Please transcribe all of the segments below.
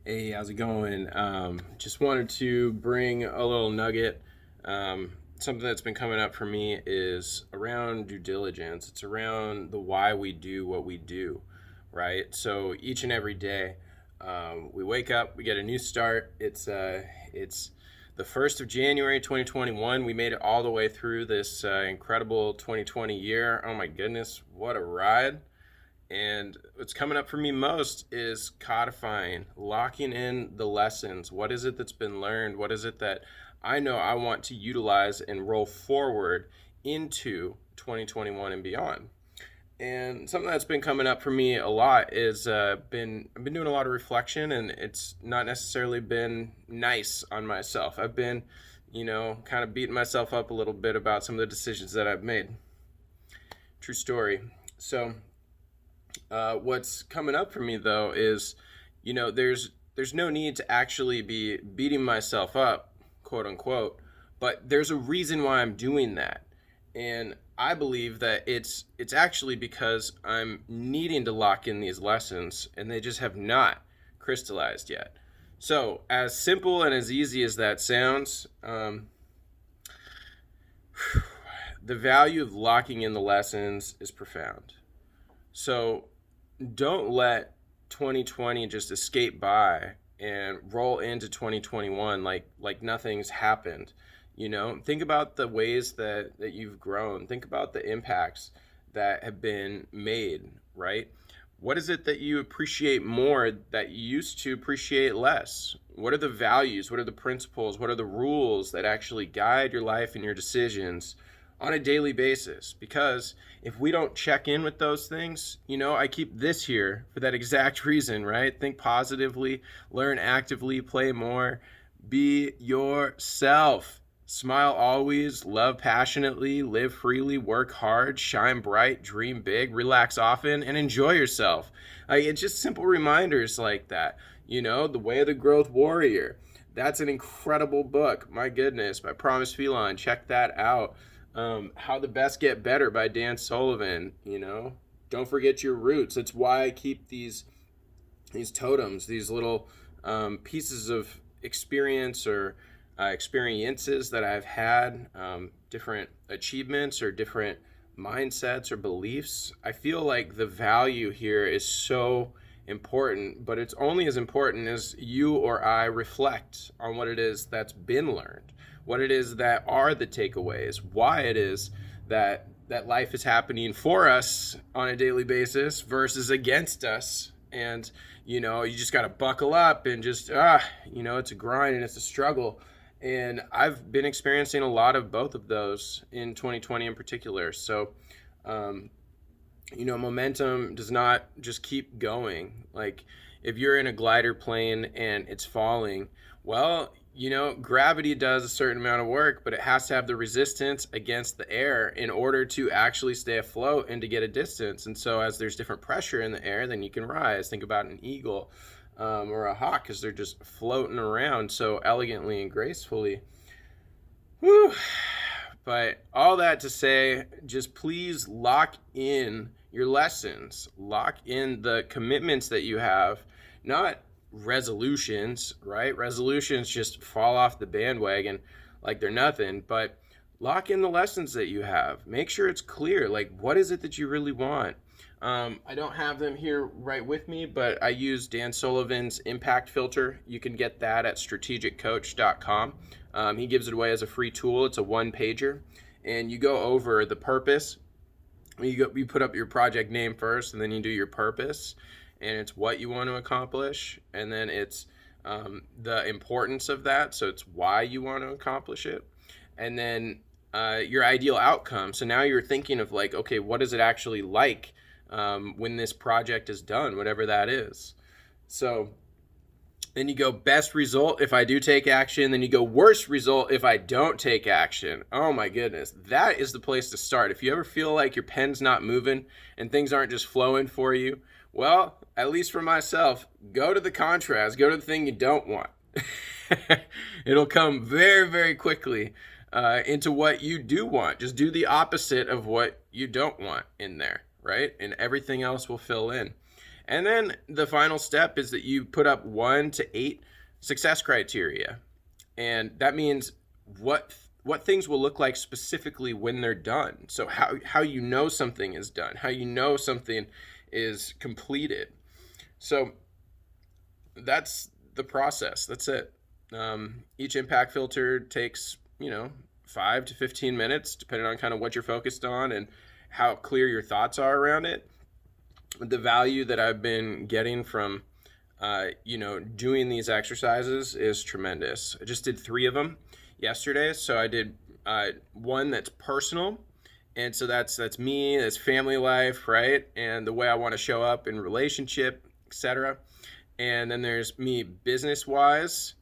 Hey, how's it going? Just wanted to bring a little nugget. Something that's been coming up for me is around due diligence. It's around the why we do what we do, right? So each and every day, we wake up, we get a new start. It's the 1st of January 2021. We made it all the way through this incredible 2020 year. Oh my goodness, what a ride! And what's coming up for me most is codifying, locking in the lessons. What is it that's been learned? What is it that I know I want to utilize and roll forward into 2021 and beyond? And something that's been coming up for me a lot is I've been doing a lot of reflection, and it's not necessarily been nice on myself. I've been, kind of beating myself up a little bit about some of the decisions that I've made. True story. So what's coming up for me though is, there's no need to actually be beating myself up, quote unquote, but there's a reason why I'm doing that, and I believe that it's actually because I'm needing to lock in these lessons, and they just have not crystallized yet. So, as simple and as easy as that sounds, the value of locking in the lessons is profound. So don't let 2020 just escape by and roll into 2021 like nothing's happened. Think about the ways that you've grown. Think about the impacts that have been made, right? What is it that you appreciate more that you used to appreciate less? What are the values? What are the principles? What are the rules that actually guide your life and your decisions on a daily basis? Because if we don't check in with those things, I keep this here for that exact reason, right? Think positively, learn actively, play more, be yourself. Smile always, love passionately, live freely, work hard, shine bright, dream big, relax often, and enjoy yourself. It's just simple reminders like that. The Way of the Growth Warrior. That's an incredible book. My goodness, by Promise Felon. Check that out. How the Best Get Better by Dan Sullivan. Don't forget your roots. It's why I keep these totems, these little pieces of experience or experiences that I've had, different achievements or different mindsets or beliefs. I feel like the value here is so important, but it's only as important as you or I reflect on what it is that's been learned, what it is that are the takeaways, why it is that life is happening for us on a daily basis versus against us. And you just got to buckle up and just it's a grind and it's a struggle. And I've been experiencing a lot of both of those in 2020 in particular. So momentum does not just keep going. Like, if you're in a glider plane and it's falling, well, gravity does a certain amount of work, but it has to have the resistance against the air in order to actually stay afloat and to get a distance. And so as there's different pressure in the air, then you can rise. Think about an eagle, or a hawk, because they're just floating around so elegantly and gracefully. Whew. But all that to say, just please lock in your lessons, lock in the commitments that you have, not resolutions, right? Resolutions just fall off the bandwagon like they're nothing, but lock in the lessons that you have. Make sure it's clear, like, what is it that you really want? I don't have them here right with me, but I use Dan Sullivan's impact filter. You can get that at strategiccoach.com. He gives it away as a free tool. It's a one-pager, and you go over the purpose. You put up your project name first, and then you do your purpose, and it's what you want to accomplish, and then it's the importance of that, so it's why you want to accomplish it, and then your ideal outcome. So now you're thinking of, like, okay, what is it actually like when this project is done, whatever that is. So then you go best result if I do take action. Then you go worst result if I don't take action. Oh my goodness. That is the place to start. If you ever feel like your pen's not moving and things aren't just flowing for you, well, at least for myself, go to the contrast. Go to the thing you don't want. It'll come very, very quickly into what you do want. Just do the opposite of what you don't want in there, right? And everything else will fill in. And then the final step is that you put up 1 to 8 success criteria. And that means what things will look like specifically when they're done. So how you know something is done, how you know something is completed. So that's the process. That's it. Each impact filter takes, 5 to 15 minutes, depending on kind of what you're focused on and how clear your thoughts are around it. The value that I've been getting from, doing these exercises is tremendous. I just did 3 of them yesterday. So I did one that's personal. And so that's me, that's family life, right? And the way I want to show up in relationship, etc. And then there's me business wise,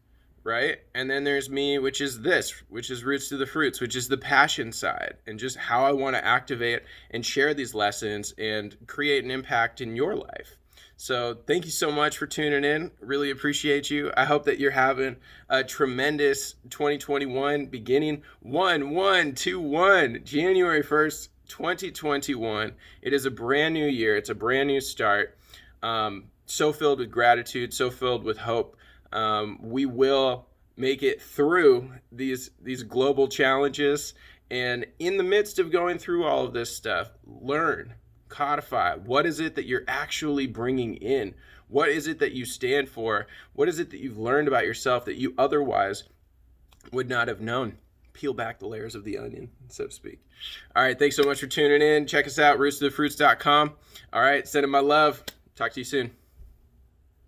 right? And then there's me, which is roots to the fruits, which is the passion side, and just how I want to activate and share these lessons and create an impact in your life. So thank you so much for tuning in. Really appreciate you. I hope that you're having a tremendous 2021, beginning 1/1/21, January 1st, 2021. It is a brand new year. It's a brand new start. So filled with gratitude, so filled with hope. We will make it through these global challenges. And in the midst of going through all of this stuff, learn, codify. What is it that you're actually bringing in? What is it that you stand for? What is it that you've learned about yourself that you otherwise would not have known? Peel back the layers of the onion, so to speak. All right, thanks so much for tuning in. Check us out, rootstothefruits.com. All right, sending my love. Talk to you soon.